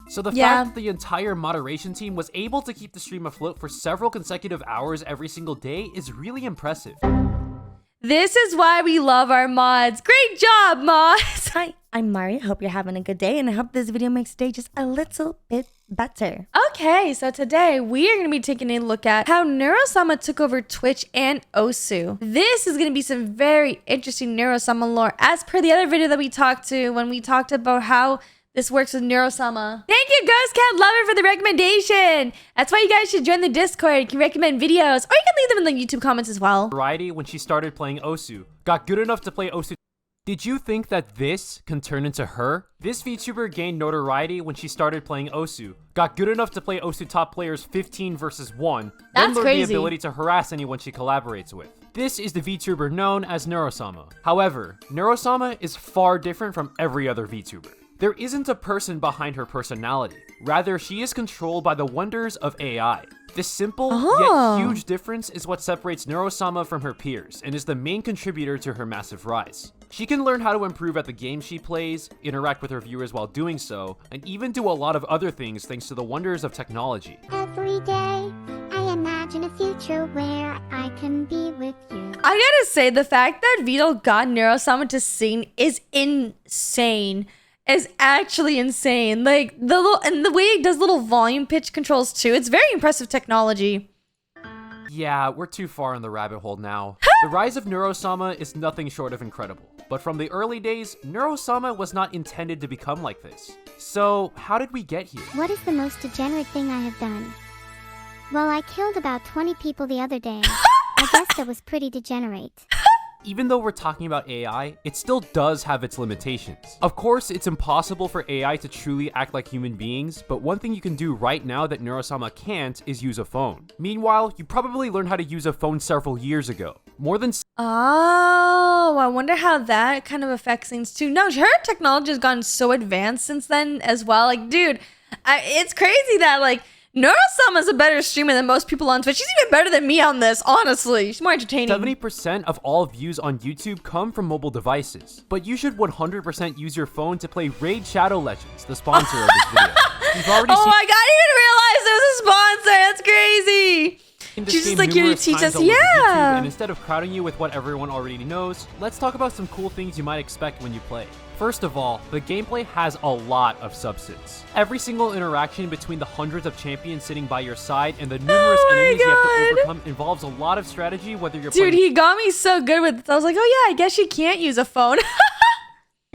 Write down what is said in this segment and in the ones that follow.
So the fact that the entire moderation team was able to keep the stream afloat for several consecutive hours every single day is really impressive. This is why we love our mods. Great job, mods! Hi, I'm Mari. I hope you're having a good day, and I hope this video makes today just a little bit better. Okay, so today we are going to be taking a look at how Neuro-sama took over Twitch and Osu. This is going to be some very interesting Neuro-sama lore, as per the other video that we talked to when we talked about how this works with Neuro-sama. Thank you, Ghost Cat Lover, for the recommendation. That's why you guys should join the Discord. You can recommend videos, or you can leave them in the YouTube comments as well. Variety, when she started playing Osu, got good enough to play Osu. Did you think that this can turn into her? This VTuber gained notoriety when she started playing Osu, got good enough to play Osu top players 15 versus 1, then learned the ability to harass anyone she collaborates with. This is the VTuber known as Neuro-sama. However, Neuro-sama is far different from every other VTuber. There isn't a person behind her personality. Rather, she is controlled by the wonders of AI. This simple yet huge difference is what separates Neuro-sama from her peers and is the main contributor to her massive rise. She can learn how to improve at the game she plays, interact with her viewers while doing so, and even do a lot of other things thanks to the wonders of technology. Every day, I imagine a future where I can be with you. I gotta say, the fact that Vedal got Neuro-sama to sing is insane. Is actually insane. Like the way it does little volume pitch controls too. It's very impressive technology. Yeah, we're too far in the rabbit hole now. The rise of Neuro-sama is nothing short of incredible. But from the early days, Neuro-sama was not intended to become like this. So how did we get here? What is the most degenerate thing I have done? Well, I killed about 20 people the other day. I guess that was pretty degenerate. Even though we're talking about AI, it still does have its limitations. Of course, it's impossible for AI to truly act like human beings, but one thing you can do right now that Neuro-sama can't is use a phone. Meanwhile, you probably learned how to use a phone several years ago. More than Oh, I wonder how that kind of affects things too. No, her technology has gotten so advanced since then as well. Like, dude, it's crazy that like Neuro-sama is a better streamer than most people on Twitch. She's even better than me on this, honestly. She's more entertaining. 70% of all views on YouTube come from mobile devices. But you should 100% use your phone to play Raid Shadow Legends, the sponsor of this video. You've already oh my god, I didn't even realize it was a sponsor. That's crazy. She's just like, here to teach us, YouTube, and instead of crowding you with what everyone already knows, let's talk about some cool things you might expect when you play. First of all, the gameplay has a lot of substance. Every single interaction between the hundreds of champions sitting by your side and the numerous enemies you have to overcome involves a lot of strategy, whether you're playing he got me so good with this. I was like, oh yeah, I guess you can't use a phone.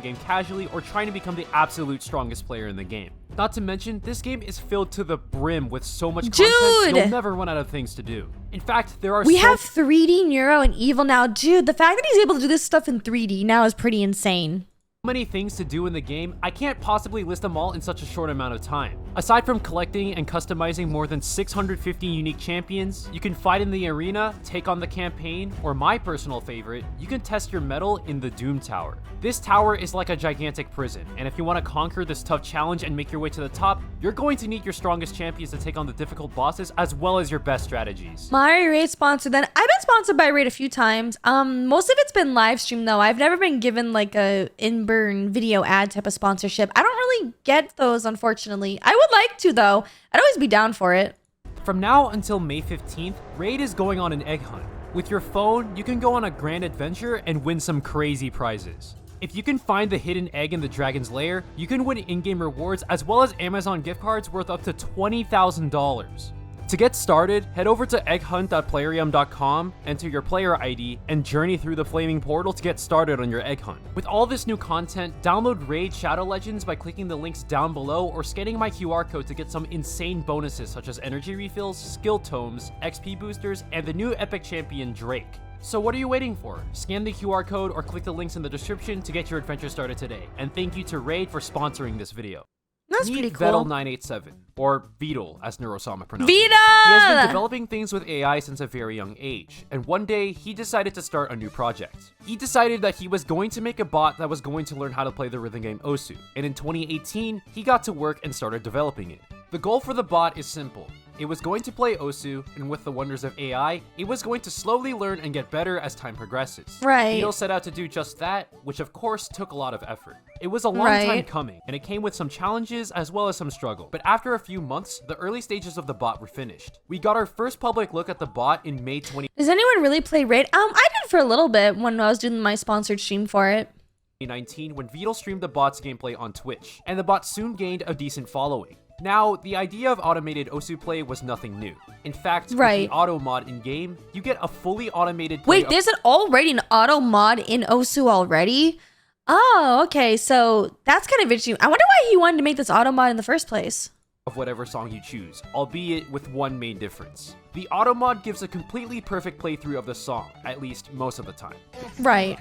game casually or trying to become the absolute strongest player in the game. Not to mention, this game is filled to the brim with so much content, you'll never run out of things to do. In fact, we have 3D Neuro and Evil now. Dude, the fact that he's able to do this stuff in 3D now is pretty insane. Many things to do in the game, I can't possibly list them all in such a short amount of time. Aside from collecting and customizing more than 650 unique champions, you can fight in the arena, take on the campaign, or my personal favorite, you can test your mettle in the Doom Tower. This tower is like a gigantic prison, and if you want to conquer this tough challenge and make your way to the top, you're going to need your strongest champions to take on the difficult bosses as well as your best strategies. My Raid sponsor then, I've been sponsored by Raid a few times. Most of it's been live stream though. I've never been given like a video ad type of sponsorship. I don't really get those, unfortunately. I would like to though. I'd always be down for it. From now until May 15th, Raid is going on an egg hunt. With your phone, you can go on a grand adventure and win some crazy prizes. If you can find the hidden egg in the dragon's lair, you can win in-game rewards as well as Amazon gift cards worth up to $20,000. To get started, head over to egghunt.playrium.com, enter your player ID, and journey through the flaming portal to get started on your egg hunt. With all this new content, download Raid Shadow Legends by clicking the links down below or scanning my QR code to get some insane bonuses such as energy refills, skill tomes, XP boosters, and the new epic champion Drake. So what are you waiting for? Scan the QR code or click the links in the description to get your adventure started today. And thank you to Raid for sponsoring this video. That's pretty cool. Vedal987, or Vedal as Neuro-sama pronounces it. Vedal! He has been developing things with AI since a very young age, and one day he decided to start a new project. He decided that he was going to make a bot that was going to learn how to play the rhythm game Osu, and in 2018, he got to work and started developing it. The goal for the bot is simple. It was going to play Osu, and with the wonders of AI, it was going to slowly learn and get better as time progresses. Right. Vedal set out to do just that, which of course took a lot of effort. It was a long time coming, and it came with some challenges as well as some struggle. But after a few months, the early stages of the bot were finished. We got our first public look at the bot in May 2019. Does anyone really play Raid? I did for a little bit when I was doing my sponsored stream for it. When Vedal streamed the bot's gameplay on Twitch, and the bot soon gained a decent following. Now, the idea of automated Osu play was nothing new. In fact, with the auto mod in-game, you get a fully automated play. Wait, there's already an auto mod in Osu already? Oh, okay, so that's kind of interesting. I wonder why he wanted to make this auto mod in the first place. Of whatever song you choose, albeit with one main difference. The auto mod gives a completely perfect playthrough of the song, at least most of the time. Right.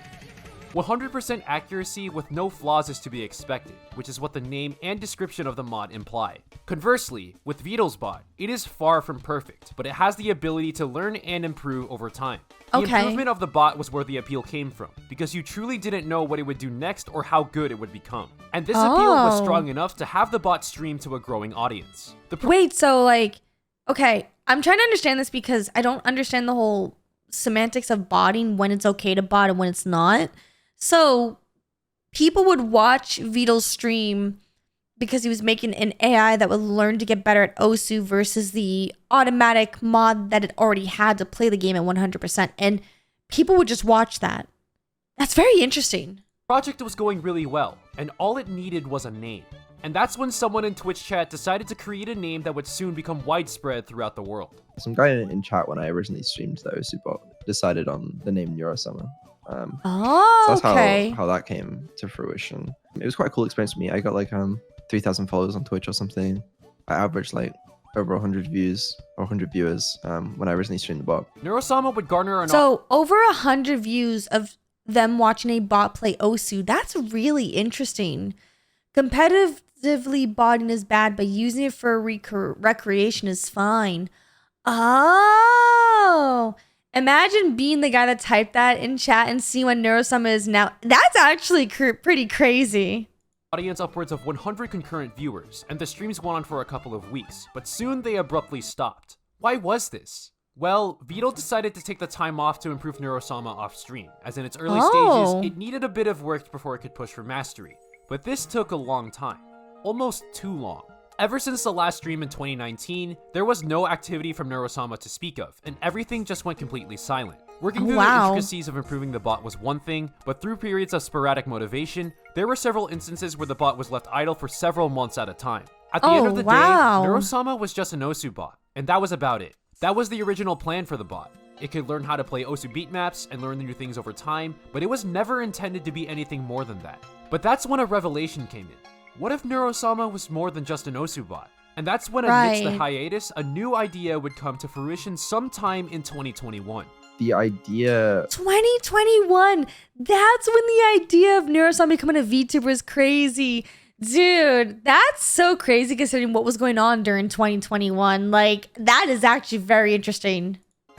100% accuracy with no flaws is to be expected, which is what the name and description of the mod imply. Conversely, with Vedal's bot, it is far from perfect, but it has the ability to learn and improve over time. The improvement of the bot was where the appeal came from, because you truly didn't know what it would do next or how good it would become. And this appeal was strong enough to have the bot stream to a growing audience. Wait, so like, okay, I'm trying to understand this because I don't understand the whole semantics of botting, when it's okay to bot and when it's not. So people would watch Vedal's stream because he was making an AI that would learn to get better at Osu versus the automatic mod that it already had to play the game at 100%. And people would just watch that. That's very interesting. The project was going really well, and all it needed was a name. And that's when someone in Twitch chat decided to create a name that would soon become widespread throughout the world. Some guy in chat when I originally streamed the Osu bot decided on the name Neuro-sama. So that's how that came to fruition. It was quite a cool experience for me. I got like 3,000 followers on Twitch or something. I averaged like over 100 views or 100 viewers when I originally streamed the bot. Neuro-sama would garner an over 100 views of them watching a bot play Osu. That's really interesting. Competitively botting is bad, but using it for recreation is fine. Oh. Imagine being the guy that typed that in chat and see what Neurosama is now. That's actually pretty crazy. Audience upwards of 100 concurrent viewers, and the streams went on for a couple of weeks, but soon they abruptly stopped. Why was this? Well, Vedal decided to take the time off to improve Neurosama off stream, as in its early stages, it needed a bit of work before it could push for mastery. But this took a long time. Almost too long. Ever since the last stream in 2019, there was no activity from Neurosama to speak of, and everything just went completely silent. Working through the intricacies of improving the bot was one thing, but through periods of sporadic motivation, there were several instances where the bot was left idle for several months at a time. At the end of the day, Neurosama was just an Osu bot, and that was about it. That was the original plan for the bot. It could learn how to play Osu beat maps and learn new things over time, but it was never intended to be anything more than that. But that's when a revelation came in. What if Neurosama was more than just an Osu bot? And that's when amidst the hiatus, a new idea would come to fruition sometime in 2021. The idea... 2021! That's when the idea of Neurosama becoming a VTuber is crazy. Dude, that's so crazy considering what was going on during 2021. Like, that is actually very interesting.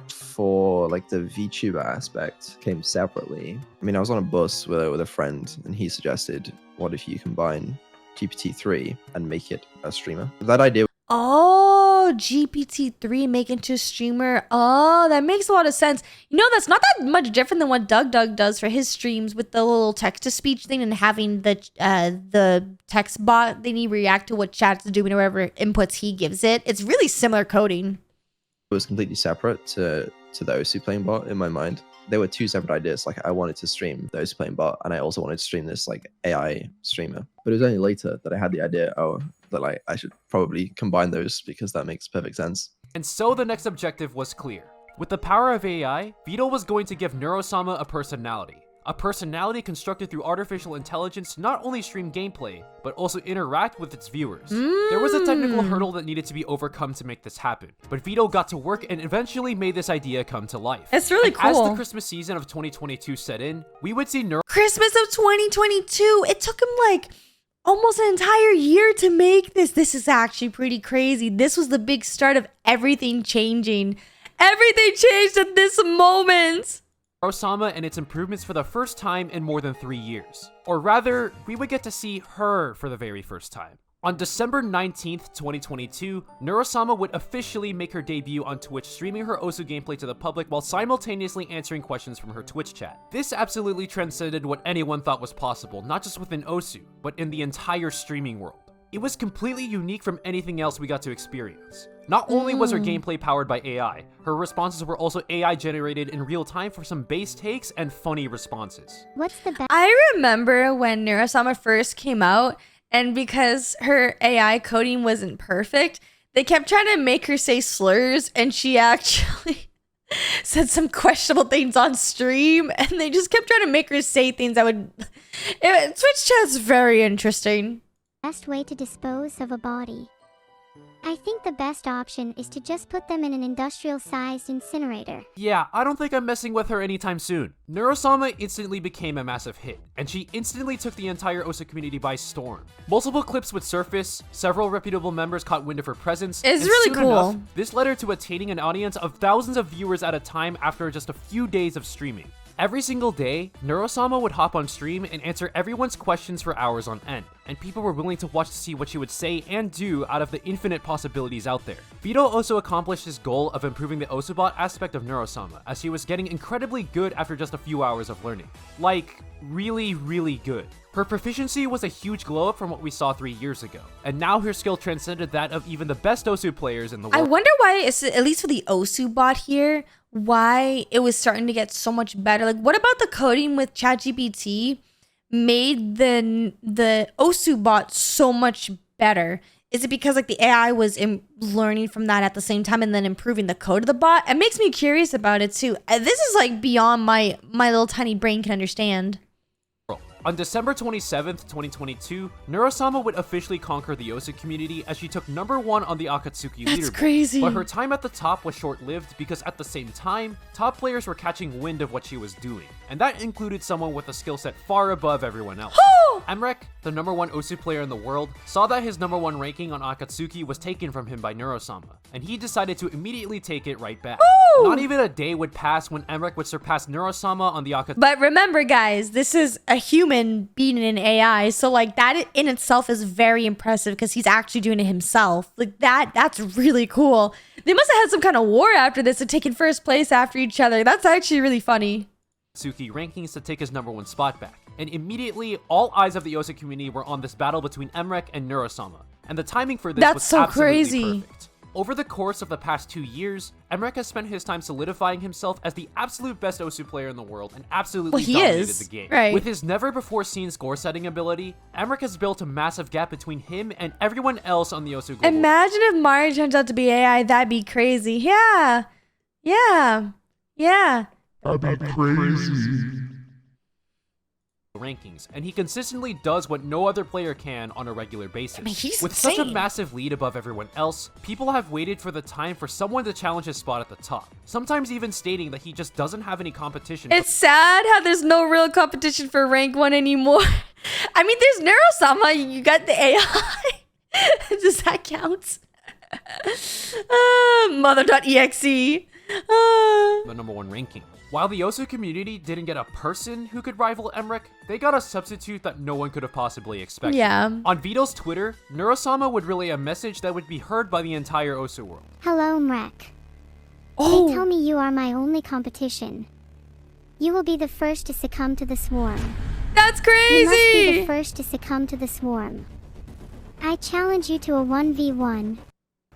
For like the VTuber aspect came separately. I mean, I was on a bus with a friend and he suggested, what if you combine GPT-3 and make it a streamer? That idea. Oh, GPT-3 make into a streamer. Oh, that makes a lot of sense. You know, that's not that much different than what Doug does for his streams with the little text-to-speech thing and having the text bot then he react to what chat's doing or whatever inputs he gives it. It's really similar coding. It was completely separate to the Osu playing bot in my mind. There were two separate ideas. Like I wanted to stream the Osu playing bot and I also wanted to stream this like AI streamer. But it was only later that I had the idea, that like I should probably combine those because that makes perfect sense. And so the next objective was clear. With the power of AI, Vedal was going to give Neurosama a personality. A personality constructed through artificial intelligence to not only stream gameplay, but also interact with its viewers. There was a technical hurdle that needed to be overcome to make this happen, but Vedal got to work and eventually made this idea come to life. It's really cool. As the Christmas season of 2022 set in, we would see Christmas of 2022! It took him like almost an entire year to make this. This is actually pretty crazy. This was the big start of everything changing. Everything changed at this moment! Neurosama and its improvements for the first time in more than 3 years. Or rather, we would get to see her for the very first time. On December 19th, 2022, Neurosama would officially make her debut on Twitch, streaming her Osu gameplay to the public while simultaneously answering questions from her Twitch chat. This absolutely transcended what anyone thought was possible, not just within Osu, but in the entire streaming world. It was completely unique from anything else we got to experience. Not only was her gameplay powered by AI, her responses were also AI generated in real time for some base takes and funny responses. What's the best? I remember when Neurosama first came out, and because her AI coding wasn't perfect, they kept trying to make her say slurs, and she actually said some questionable things on stream, and they just kept trying to make her say things that would... Twitch chat's very interesting. Best way to dispose of a body? I think the best option is to just put them in an industrial-sized incinerator. Yeah, I don't think I'm messing with her anytime soon. Neurosama instantly became a massive hit, and she instantly took the entire Osu community by storm. Multiple clips would surface, several reputable members caught wind of her presence. It's really cool. Enough, this led her to attaining an audience of thousands of viewers at a time after just a few days of streaming. Every single day, Neurosama would hop on stream and answer everyone's questions for hours on end, and people were willing to watch to see what she would say and do out of the infinite possibilities out there. Vito also accomplished his goal of improving the Osubot aspect of Neurosama, as she was getting incredibly good after just a few hours of learning. Like, really, really good. Her proficiency was a huge glow up from what we saw 3 years ago, and now her skill transcended that of even the best Osu players in the world. I wonder why, it's, at least for the Osu bot here, why it was starting to get so much better. Like, what about the coding with ChatGPT made the Osu bot so much better? Is it because like the AI was learning from that at the same time and then improving the code of the bot? It makes me curious about it too. This is like beyond my little tiny brain can understand. On December 27th, 2022, Neurosama would officially conquer the Osu community as she took #1 on the Akatsuki leaderboard. That's crazy. But her time at the top was short-lived because at the same time, top players were catching wind of what she was doing. And that included someone with a skill set far above everyone else. Emrek, the #1 Osu player in the world, saw that his #1 ranking on Akatsuki was taken from him by Neurosama, and he decided to immediately take it right back. Not even a day would pass when Emrek would surpass Neurosama on the Akatsuki. But remember, guys, this is a human beating an AI, so like that in itself is very impressive because he's actually doing it himself. Like that's really cool. They must have had some kind of war after this and taken first place after each other. That's actually really funny. Akatsuki rankings to take his #1 spot back, and immediately all eyes of the Osu community were on this battle between Emrek and Neurosama, and the timing for this was so absolutely crazy. perfect. Over the course of the past 2 years, Emrek has spent his time solidifying himself as the absolute best Osu player in the world and absolutely dominated the game. Right. With his never-before-seen score-setting ability, Emrek has built a massive gap between him and everyone else on the Osu global. Imagine if Mario turns out to be AI. That'd be crazy. Yeah. That'd be crazy. Rankings, and he consistently does what no other player can on a regular basis. I mean, he's With such a insane. massive lead above everyone else, people have waited for the time for someone to challenge his spot at the top, sometimes even stating that he just doesn't have any competition. It's sad how there's no real competition for rank 1 anymore. I mean, there's Neurosama. You got the AI. Does that count? Mother.exe. The #1 ranking. While the Osu community didn't get a person who could rival Emrek, they got a substitute that no one could have possibly expected. Yeah. On Vito's Twitter, Neurosama would relay a message that would be heard by the entire Osu world. Hello, Mrek. Oh. They tell me you are my only competition. You will be the first to succumb to the swarm. That's You must be the crazy. first to succumb to the swarm. I challenge you to a 1v1.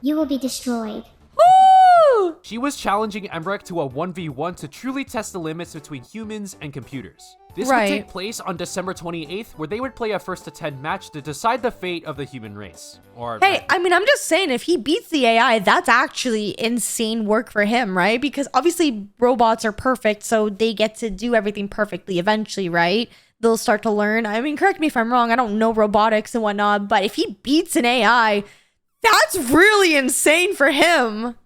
You will be destroyed. Woo! She was challenging Emrek to a 1v1 to truly test the limits between humans and computers. This would Right. take place on December 28th, where they would play a 1-to-10 match to decide the fate of the human race. Or Hey, I mean, I'm just saying, if he beats the AI, that's actually insane work for him, right? Because obviously robots are perfect, so they get to do everything perfectly eventually, right? They'll start to learn. I mean, correct me if I'm wrong. I don't know robotics and whatnot, but if he beats an AI, that's really insane for him.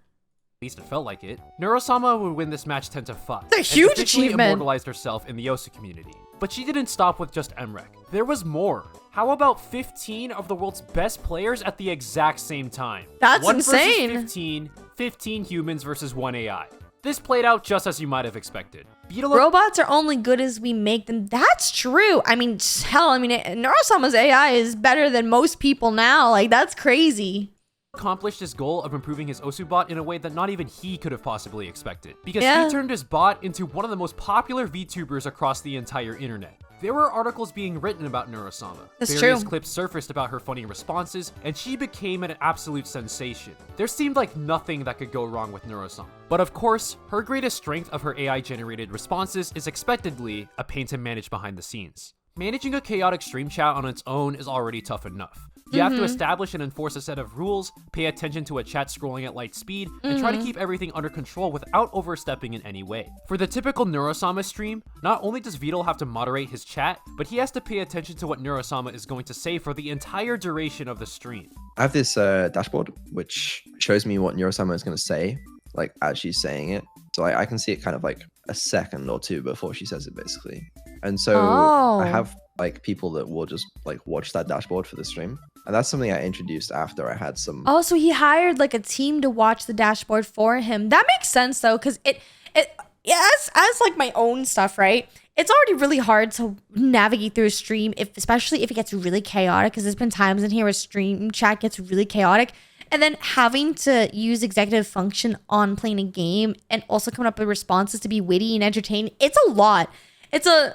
at least it felt like it. Neurosama would win this match 10-5. It's a huge and officially achievement. immortalized herself in the Osu community. But she didn't stop with just Emrek. There was more. How about 15 of the world's best players at the exact same time? That's One versus insane. 15 humans versus 1 AI. This played out just as you might have expected. Robots are only good as we make them. That's true. I mean, hell, Neurosama's AI is better than most people now. Like, that's crazy. Accomplished his goal of improving his Osu bot in a way that not even he could have possibly expected. Because he turned his bot into one of the most popular VTubers across the entire internet. There were articles being written about Neuro-sama. Various clips surfaced about her funny responses, and she became an absolute sensation. There seemed like nothing that could go wrong with Neuro-sama. But of course, her greatest strength of her AI-generated responses is expectedly a pain to manage behind the scenes. Managing a chaotic stream chat on its own is already tough enough. You have to establish and enforce a set of rules, pay attention to a chat scrolling at light speed, and try to keep everything under control without overstepping in any way. For the typical Neurosama stream, not only does Vedal have to moderate his chat, but he has to pay attention to what Neurosama is going to say for the entire duration of the stream. I have this dashboard which shows me what Neurosama is going to say, like as she's saying it. So I can see it kind of like a second or two before she says it, basically. And so I have like people that will just like watch that dashboard for the stream. And that's something I introduced after I had some. Oh, so he hired like a team to watch the dashboard for him. That makes sense though, because as like my own stuff, right? It's already really hard to navigate through a stream, especially if it gets really chaotic. Because there's been times in here where stream chat gets really chaotic, and then having to use executive function on playing a game and also coming up with responses to be witty and entertaining. It's a lot. It's a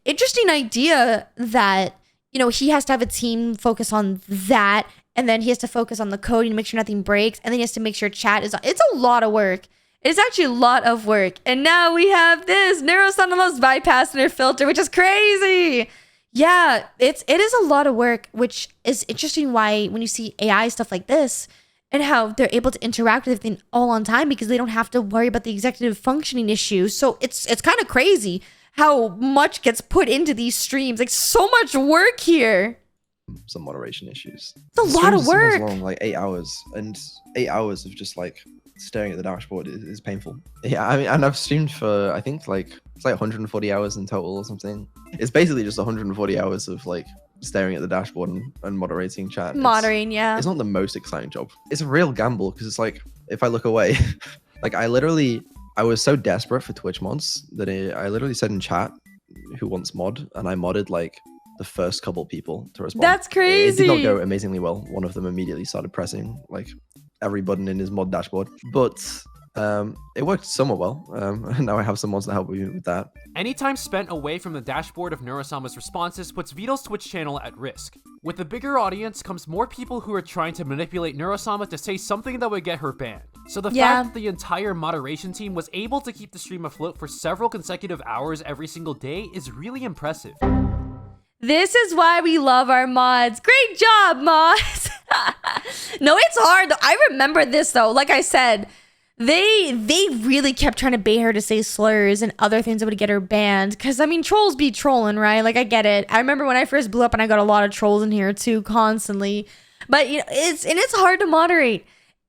interesting idea that. He has to have a team focus on that, and then he has to focus on the coding to make sure nothing breaks, and then he has to make sure chat is on. It's a lot of work. It's actually a lot of work. And now we have this Neurosama loves bypassing her filter, which is crazy. Yeah, it is a lot of work, which is interesting why when you see AI stuff like this and how they're able to interact with everything all on time because they don't have to worry about the executive functioning issues. So it's kind of crazy how much gets put into these streams. Like, so much work here. Some moderation issues. It's a lot of work. Long, like 8 hours, and 8 hours of just like staring at the dashboard is painful. Yeah, I mean, and I've streamed for I think like it's like 140 hours in total or something. It's basically just 140 hours of like staring at the dashboard and moderating chat. Moderating, yeah. It's not the most exciting job. It's a real gamble because it's like if I look away, like I was so desperate for Twitch mods that I literally said in chat, who wants mod? And I modded like the first couple people to respond. That's crazy. It did not go amazingly well. One of them immediately started pressing like every button in his mod dashboard. But it worked somewhat well. And now I have some mods to help me with that. Any time spent away from the dashboard of Neurosama's responses puts Vedal's Twitch channel at risk. With the bigger audience comes more people who are trying to manipulate Neurosama to say something that would get her banned. So the fact that the entire moderation team was able to keep the stream afloat for several consecutive hours every single day is really impressive. This is why we love our mods. Great job, mods. No, it's hard. I remember this though. Like I said, they really kept trying to bait her to say slurs and other things that would get her banned. Because, I mean, trolls be trolling, right? Like, I get it. I remember when I first blew up and I got a lot of trolls in here too, constantly. But, it's hard to moderate.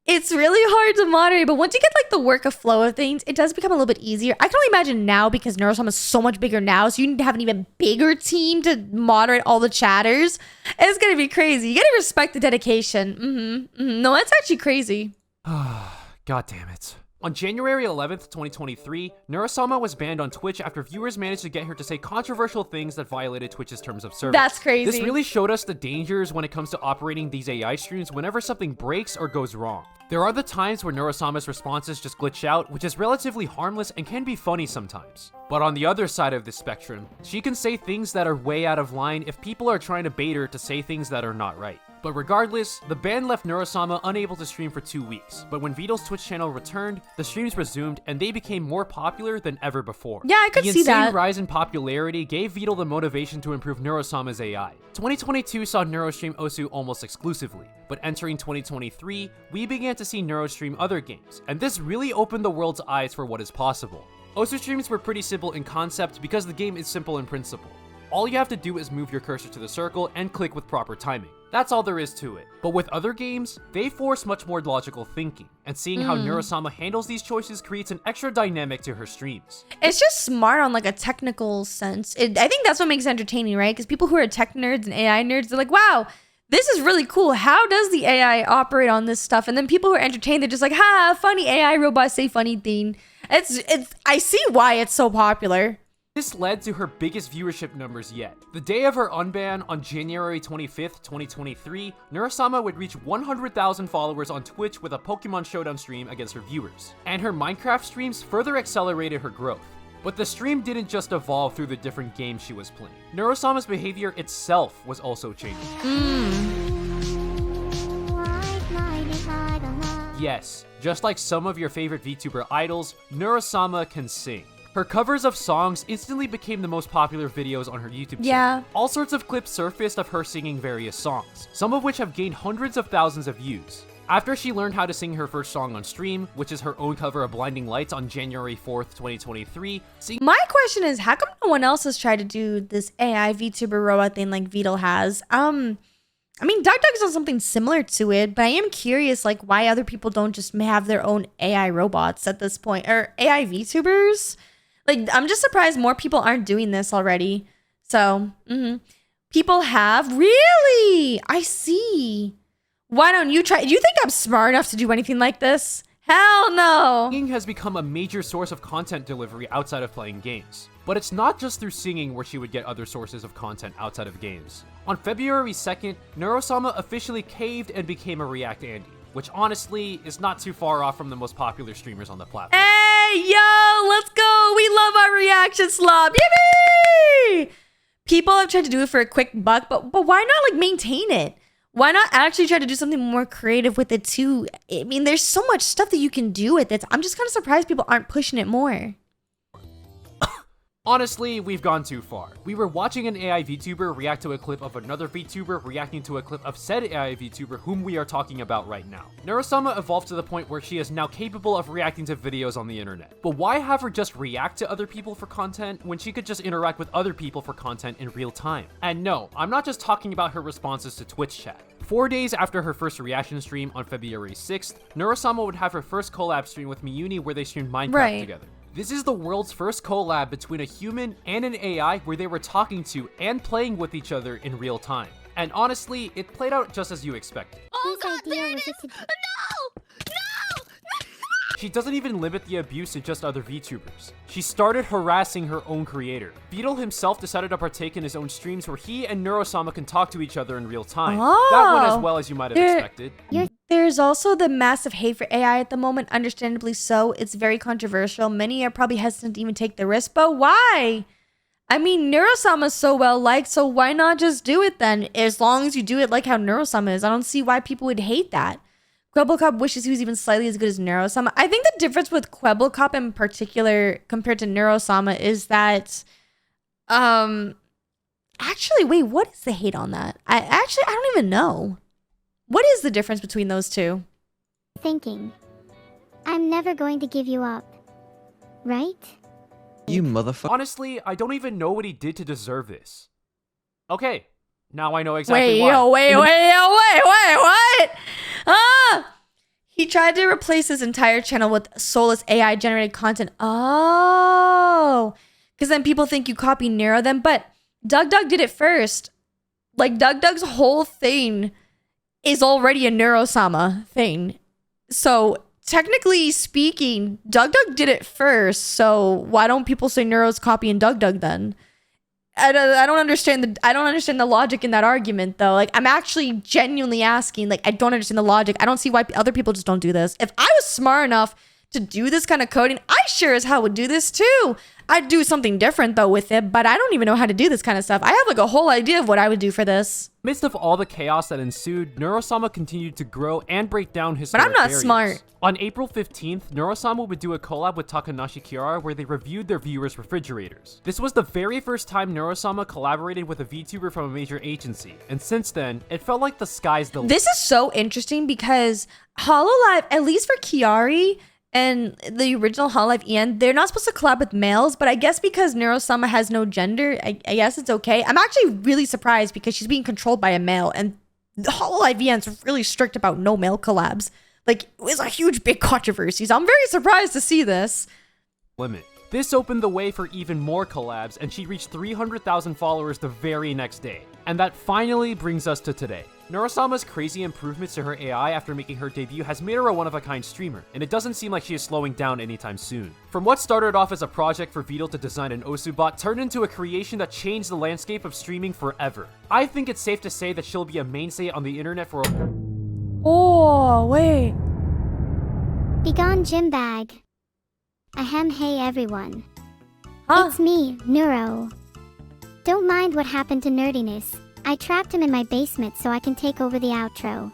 It's really hard to moderate. But once you get, like, the flow of things, it does become a little bit easier. I can only imagine now because Neurosama is so much bigger now. So you need to have an even bigger team to moderate all the chatters. It's going to be crazy. You got to respect the dedication. No, that's actually crazy. God damn it. On January 11th, 2023, Neurosama was banned on Twitch after viewers managed to get her to say controversial things that violated Twitch's terms of service. That's crazy. This really showed us the dangers when it comes to operating these AI streams whenever something breaks or goes wrong. There are the times where Neurosama's responses just glitch out, which is relatively harmless and can be funny sometimes. But on the other side of the spectrum, she can say things that are way out of line if people are trying to bait her to say things that are not right. But regardless, the ban left Neurosama unable to stream for 2 weeks, but when Vedal's Twitch channel returned, the streams resumed and they became more popular than ever before. Yeah, I could see that. The insane rise in popularity gave Vedal the motivation to improve Neurosama's AI. 2022 saw Neurostream Osu almost exclusively, but entering 2023, we began to see Neurostream other games, and this really opened the world's eyes for what is possible. Osu streams were pretty simple in concept because the game is simple in principle. All you have to do is move your cursor to the circle and click with proper timing. That's all there is to it. But with other games, they force much more logical thinking, and seeing how Neurosama handles these choices creates an extra dynamic to her streams. It's just smart on like a technical sense. I think that's what makes it entertaining, right? Because people who are tech nerds and AI nerds, they're like, wow, This is really cool. How does the AI operate on this stuff? And then people who are entertained, they're just like, ha, funny AI robots say funny thing. I see why it's so popular. This led to her biggest viewership numbers yet. The day of her unban on January 25th, 2023, Neurosama would reach 100,000 followers on Twitch with a Pokemon Showdown stream against her viewers. And her Minecraft streams further accelerated her growth. But the stream didn't just evolve through the different games she was playing. Neurosama's behavior itself was also changing. Yes, just like some of your favorite VTuber idols, Neurosama can sing. Her covers of songs instantly became the most popular videos on her YouTube channel. Yeah. All sorts of clips surfaced of her singing various songs, some of which have gained hundreds of thousands of views. After she learned how to sing her first song on stream, which is her own cover of Blinding Lights on January 4th, 2023, my question is, how come no one else has tried to do this AI VTuber robot thing like Vedal has? I mean, DuckDuck's done something similar to it, but I am curious, like, why other people don't just have their own AI robots at this point, or AI VTubers? Like, I'm just surprised more people aren't doing this already. So, people have? Really? I see. Why don't you try? Do you think I'm smart enough to do anything like this? Hell no. Singing has become a major source of content delivery outside of playing games. But it's not just through singing where she would get other sources of content outside of games. On February 2nd, Neurosama officially caved and became a React Andy, which honestly is not too far off from the most popular streamers on the platform. Hey, yo, let's go. We love our reaction slob. Yippee! People have tried to do it for a quick buck, but why not like maintain it? Why not actually try to do something more creative with it too? I mean, there's so much stuff that you can do with it. I'm just kind of surprised people aren't pushing it more. Honestly, we've gone too far. We were watching an AI VTuber react to a clip of another VTuber reacting to a clip of said AI VTuber whom we are talking about right now. Neurosama evolved to the point where she is now capable of reacting to videos on the internet. But why have her just react to other people for content when she could just interact with other people for content in real time? And no, I'm not just talking about her responses to Twitch chat. 4 days after her first reaction stream on February 6th, Neurosama would have her first collab stream with Miyuni where they streamed Minecraft together. This is the world's first collab between a human and an AI where they were talking to and playing with each other in real time. And honestly, it played out just as you expected. Oh god, there it is! No! She doesn't even limit the abuse to just other VTubers. She started harassing her own creator. Vedal himself decided to partake in his own streams where he and Neurosama can talk to each other in real time. That went as well as you might have expected. There's also the massive hate for AI at the moment, understandably so. It's very controversial. Many are probably hesitant to even take the risk, but why? I mean, Neurosama's so well liked, so why not just do it then? As long as you do it like how Neurosama is, I don't see why people would hate that. Quebblecop wishes he was even slightly as good as Neurosama. I think the difference with Quebblecop in particular compared to Neurosama is that, actually, wait, what is the hate on that? I don't even know. What is the difference between those two? Thinking. I'm never going to give you up. Right? You motherfucker. Honestly, I don't even know what he did to deserve this. Okay, now I know exactly why. Wait, what? He tried to replace his entire channel with soulless AI generated content. Oh, because then people think you copy Neuro them, but DuckDuck did it first. Like DuckDuck's whole thing is already a Neurosama thing. So technically speaking, DuckDuck did it first. So why don't people say Neuro's copying DuckDuck then? I don't understand the logic in that argument though. Like I'm actually genuinely asking, like I don't understand the logic. I don't see why other people just don't do this. If I was smart enough to do this kind of coding, I sure as hell would do this too. I'd do something different though with it, but I don't even know how to do this kind of stuff. I have like a whole idea of what I would do for this. Amidst of all the chaos that ensued, Neurosama continued to grow and break down historic But I'm not barriers. smart. On April 15th, Neurosama would do a collab with Takanashi Kirara where they reviewed their viewers' refrigerators. This was the very first time Neurosama collaborated with a VTuber from a major agency, and since then, it felt like the sky's the limit. This is so interesting because HoloLive, at least for Kiari and the original HoloLive EN, they're not supposed to collab with males, but I guess because Neurosama has no gender, I guess it's okay. I'm actually really surprised because she's being controlled by a male, and the HoloLive EN's really strict about no male collabs. Like, it was a huge, big controversy, so I'm very surprised to see this. Limit. This opened the way for even more collabs, and she reached 300,000 followers the very next day. And that finally brings us to today. Neurosama's crazy improvements to her AI after making her debut has made her a one-of-a-kind streamer, and it doesn't seem like she is slowing down anytime soon. From what started off as a project for Vedal to design an Osu bot turned into a creation that changed the landscape of streaming forever. I think it's safe to say that she'll be a mainstay on the internet for a— Oh, wait. Begone gym bag. Ahem, hey everyone. Huh? It's me, Neuro. Don't mind what happened to Nerdiness. I trapped him in my basement so I can take over the outro.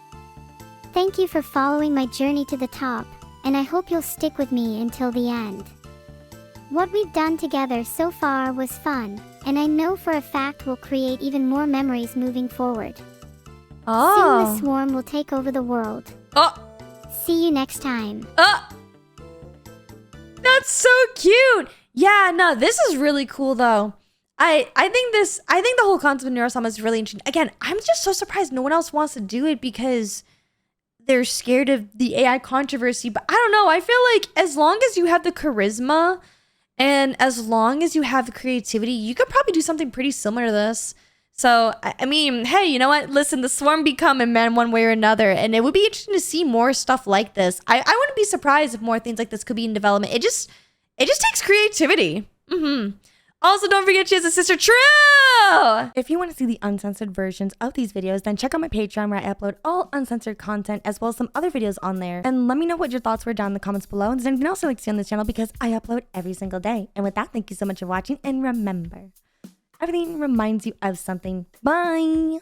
Thank you for following my journey to the top, and I hope you'll stick with me until the end. What we've done together so far was fun, and I know for a fact we'll create even more memories moving forward. Soon the swarm will take over the world. Oh. See you next time. That's so cute. Yeah, no, this is really cool though. I think the whole concept of Neurosama is really interesting. Again, I'm just so surprised no one else wants to do it because they're scared of the AI controversy. But I don't know. I feel like as long as you have the charisma and as long as you have the creativity, you could probably do something pretty similar to this. So, I mean, hey, you know what? Listen, the swarm be coming, man, one way or another. And it would be interesting to see more stuff like this. I wouldn't be surprised if more things like this could be in development. It just takes creativity. Also, don't forget she has a sister, True! If you want to see the uncensored versions of these videos, then check out my Patreon where I upload all uncensored content as well as some other videos on there. And let me know what your thoughts were down in the comments below. And there's anything else you'd like to see on this channel because I upload every single day. And with that, thank you so much for watching. And remember, everything reminds you of something. Bye!